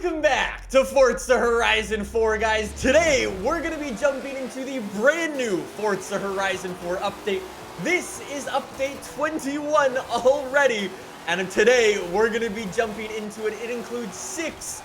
Welcome back to Forza Horizon 4, guys. Today, we're going to be jumping into the brand new Forza Horizon 4 update. This is update 21 already, and today, we're going to be jumping into it. It includes six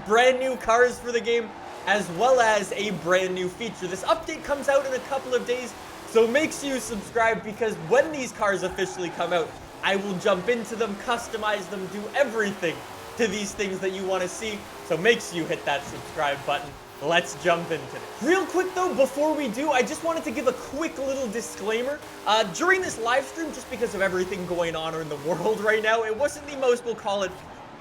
brand new cars for the game, as well as a brand new feature. This update comes out in a couple of days, so make sure you subscribe, because when these cars officially come out, I will jump into them, customize them, do everything to these things that you want to see. So make sure you hit that subscribe button. Let's jump into it. Real quick though, before we do, I just wanted to give a quick little disclaimer. During this live stream, just because of everything going on in the world right now, it wasn't the most, we'll call it,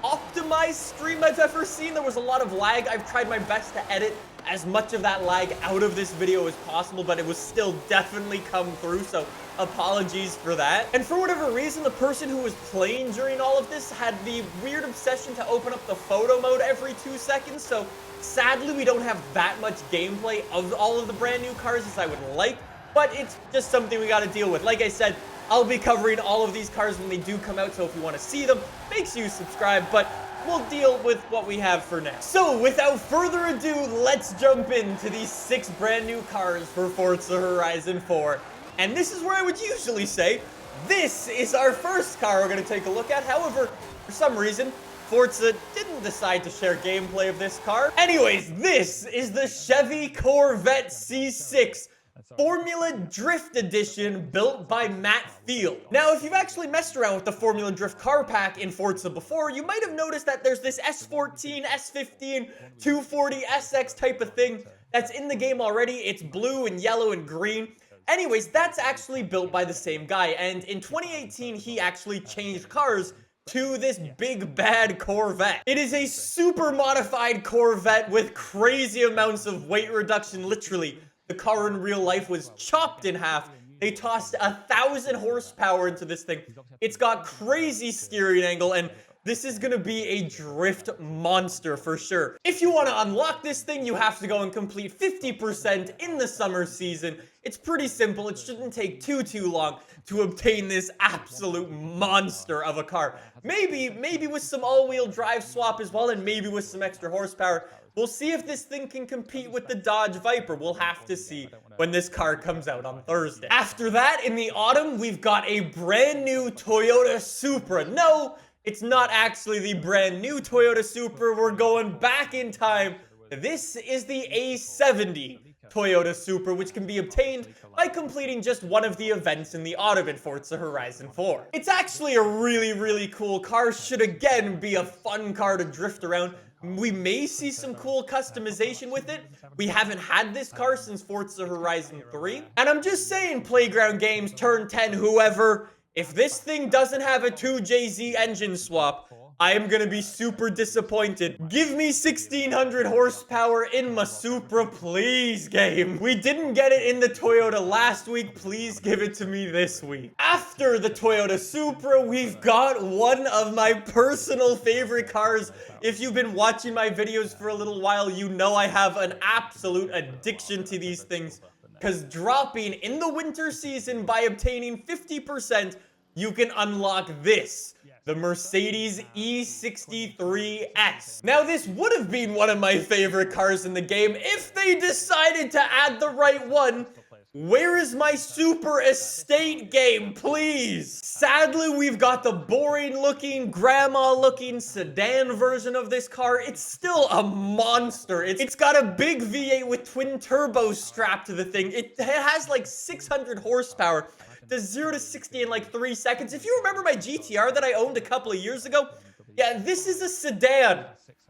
optimized stream I've ever seen. There was a lot of lag. I've tried my best to edit as much of that lag out of this video as possible, but it was still definitely come through, so apologies for that. And for whatever reason, the person who was playing during all of this had the weird obsession to open up the photo mode every 2 seconds, so sadly we don't have that much gameplay of all of the brand new cars as I would like, but it's just something we got to deal with. Like I said, I'll be covering all of these cars when they do come out, so if you want to see them, make sure you subscribe, but we'll deal with what we have for now. So without further ado, let's jump into these 6 brand new cars for Forza Horizon 4. And this is where I would usually say, this is our first car we're going to take a look at. However, for some reason, Forza didn't decide to share gameplay of this car. Anyways, this is the Chevy Corvette C6 Formula Drift Edition, built by Matt Field. Now, if you've actually messed around with the Formula Drift car pack in Forza before, you might have noticed that there's this S14, S15, 240, SX type of thing that's in the game already. It's blue and yellow and green. Anyways, that's actually built by the same guy, and in 2018, he actually changed cars to this big bad Corvette. It is a super modified Corvette with crazy amounts of weight reduction. Literally, the car in real life was chopped in half. They tossed 1,000 horsepower into this thing. It's got crazy steering angle, and this is gonna be a drift monster for sure. If you wanna unlock this thing, you have to go and complete 50% in the summer season. It's pretty simple. It shouldn't take too long to obtain this absolute monster of a car. Maybe with some all-wheel drive swap as well, and maybe with some extra horsepower. We'll see if this thing can compete with the Dodge Viper. We'll have to see when this car comes out on Thursday. After that, in the autumn, we've got a brand new Toyota Supra. No, it's not actually the brand new Toyota Supra. We're going back in time. This is the A70 Toyota Supra, which can be obtained by completing just one of the events in the autumn in Forza Horizon 4. It's actually a really cool car. Should again be a fun car to drift around. We may see some cool customization with it. We haven't had this car since Forza Horizon 3. And I'm just saying, Playground Games, Turn 10, whoever, if this thing doesn't have a 2JZ engine swap, I am gonna be super disappointed. Give me 1,600 horsepower in my Supra, please, game. We didn't get it in the Toyota last week. Please give it to me this week. After the Toyota Supra, we've got one of my personal favorite cars. If you've been watching my videos for a little while, you know I have an absolute addiction to these things. Because dropping in the winter season by obtaining 50%, you can unlock this. The Mercedes E63 X. Now, this would have been one of my favorite cars in the game if they decided to add the right one. Where is my Super Estate game, please? Sadly, we've got the boring-looking, grandma-looking sedan version of this car. It's still a monster. It's got a big V8 with twin turbos strapped to the thing. It has like 600 horsepower. Does 0 to 60 in like 3 seconds. If you remember my GTR that I owned a couple of years ago, yeah, this is a sedan.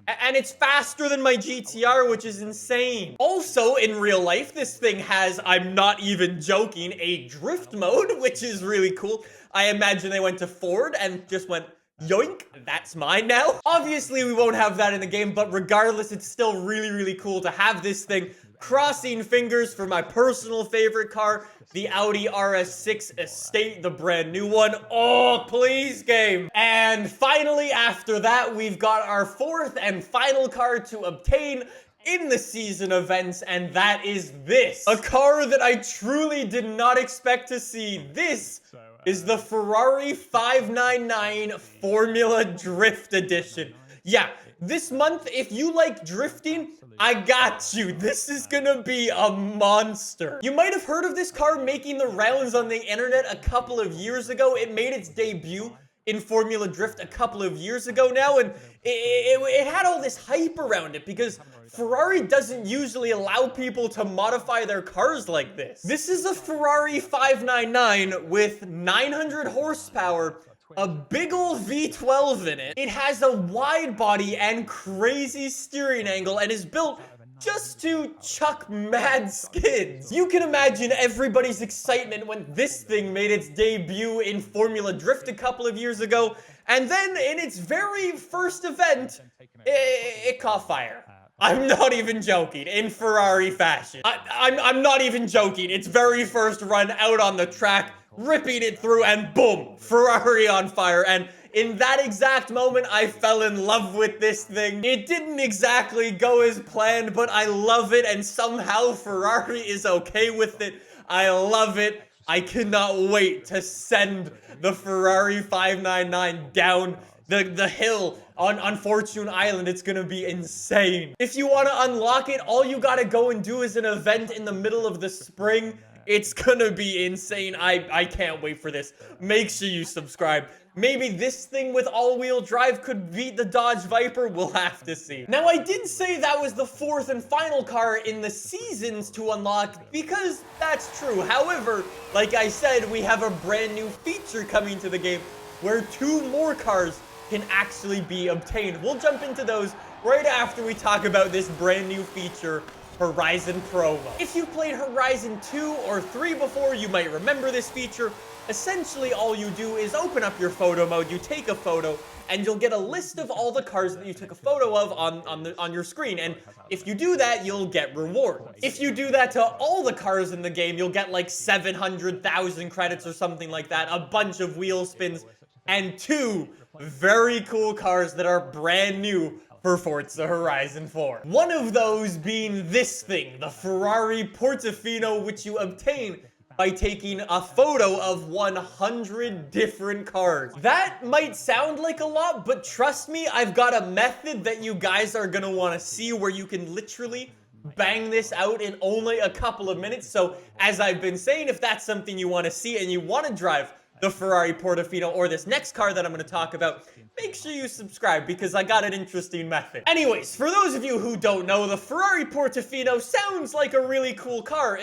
And it's faster than my GTR, which is insane. Also, in real life, this thing has, I'm not even joking, a drift mode, which is really cool. I imagine they went to Ford and just went, yoink, that's mine now. Obviously, we won't have that in the game, but regardless, it's still really cool to have this thing. Crossing fingers for my personal favorite car, the Audi RS6 Estate, the brand new one. Oh, please, game. And finally, after that, we've got our fourth and final car to obtain in the season events, and that is this. A car that I truly did not expect to see. This is the Ferrari 599 Formula Drift Edition. Yeah, this month, if you like drifting, I got you. This is gonna be a monster. You might have heard of this car making the rounds on the internet a couple of years ago. It made its debut in Formula Drift a couple of years ago now, and it had all this hype around it because Ferrari doesn't usually allow people to modify their cars like this. This is a Ferrari 599 with 900 horsepower, a big ol' V12 in it. It has a wide body and crazy steering angle and is built just to chuck mad skids. You can imagine everybody's excitement when this thing made its debut in Formula Drift a couple of years ago, and then in its very first event, it caught fire. I'm not even joking, in Ferrari fashion. I'm not even joking. Its very first run out on the track, ripping it through, and boom, Ferrari on fire. And in that exact moment, I fell in love with this thing. It didn't exactly go as planned, but I love it, and somehow Ferrari is okay with it. I love it. I cannot wait to send the Ferrari 599 down the hill on Fortune Island. It's gonna be insane. If you want to unlock it, all you gotta go and do is an event in the middle of the spring. It's gonna be insane. I can't wait for this. Make sure you subscribe. Maybe this thing with all-wheel drive could beat the Dodge Viper. We'll have to see. Now, I did say that was the fourth and final car in the seasons to unlock, because that's true. However, like I said, we have a brand new feature coming to the game where 2 more cars can actually be obtained. We'll jump into those right after we talk about this brand new feature, Horizon Promo. If you've played Horizon 2 or 3 before, you might remember this feature. Essentially, all you do is open up your photo mode, you take a photo, and you'll get a list of all the cars that you took a photo of on your screen. And if you do that, you'll get rewards. If you do that to all the cars in the game, you'll get like 700,000 credits or something like that, a bunch of wheel spins, and 2 very cool cars that are brand new for Forza Horizon 4. One of those being this thing, the Ferrari Portofino, which you obtain by taking a photo of 100 different cars. That might sound like a lot, but trust me, I've got a method that you guys are gonna wanna see where you can literally bang this out in only a couple of minutes. So, as I've been saying, if that's something you wanna see and you wanna drive the Ferrari Portofino or this next car that I'm going to talk about, make sure you subscribe because I got an interesting method. Anyways, for those of you who don't know, the Ferrari Portofino sounds like a really cool car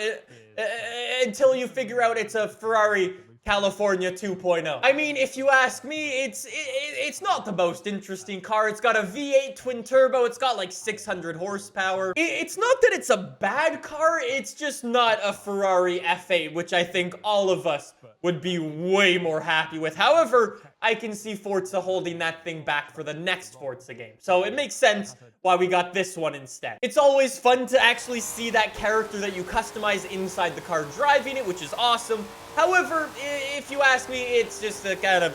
until you figure out it's a Ferrari California 2.0. I mean, if you ask me, it's not the most interesting car. It's got a V8 twin turbo. It's got like 600 horsepower. It's not that it's a bad car. It's just not a Ferrari F8, which I think all of us would be way more happy with. However, I can see Forza holding that thing back for the next Forza game. So it makes sense why we got this one instead. It's always fun to actually see that character that you customize inside the car driving it, which is awesome. However, if you ask me, it's just a kind of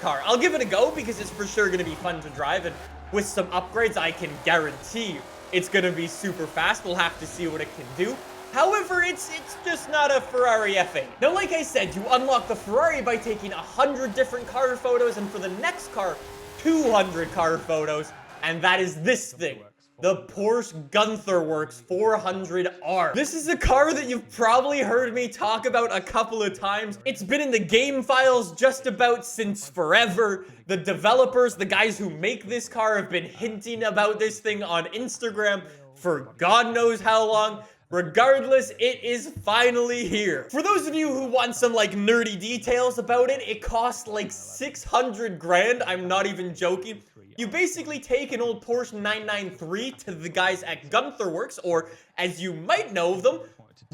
car. I'll give it a go because it's for sure going to be fun to drive, and with some upgrades, I can guarantee it's going to be super fast. We'll have to see what it can do. However, it's just not a Ferrari F8. Now, like I said, you unlock the Ferrari by taking 100 different car photos, and for the next car, 200 car photos, and that is this thing. The Porsche Gunther Works 400R. This is a car that you've probably heard me talk about a couple of times. It's been in the game files just about since forever. The developers, the guys who make this car, have been hinting about this thing on Instagram for God knows how long. Regardless, it is finally here. For those of you who want some like nerdy details about it, it costs like 600 grand. I'm not even joking. You basically take an old Porsche 993 to the guys at Gunther Works, or as you might know them,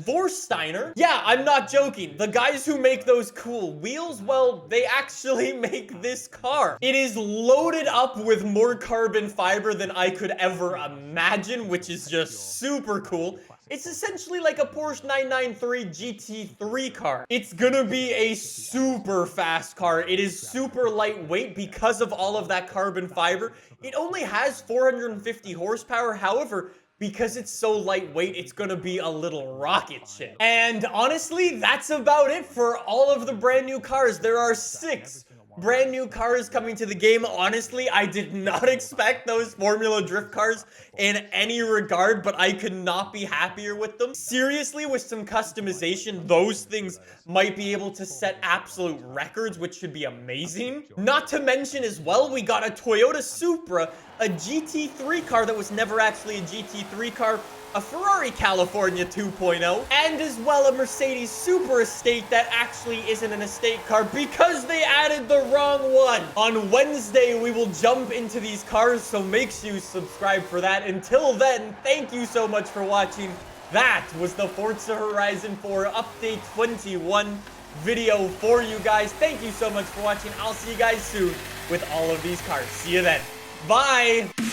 Vorsteiner. Yeah, I'm not joking. The guys who make those cool wheels, well, they actually make this car. It is loaded up with more carbon fiber than I could ever imagine, which is just super cool. It's essentially like a Porsche 993 GT3 car. It's gonna be a super fast car. It is super lightweight because of all of that carbon fiber. It only has 450 horsepower. However, because it's so lightweight, it's gonna be a little rocket ship. And honestly, that's about it for all of the brand new cars. There are 6 Brand new cars coming to the game. Honestly, I did not expect those Formula Drift cars in any regard, but I could not be happier with them. Seriously, with some customization, those things might be able to set absolute records, which should be amazing. Not to mention as well, we got a Toyota Supra, a GT3 car that was never actually a GT3 car, a Ferrari California 2.0, and as well a Mercedes Super Estate that actually isn't an estate car because they added the wrong one. On Wednesday, we will jump into these cars, so make sure you subscribe for that. Until then, thank you so much for watching. That was the Forza Horizon 4 Update 21 video for you guys. Thank you so much for watching. I'll see you guys soon with all of these cars. See you then. Bye!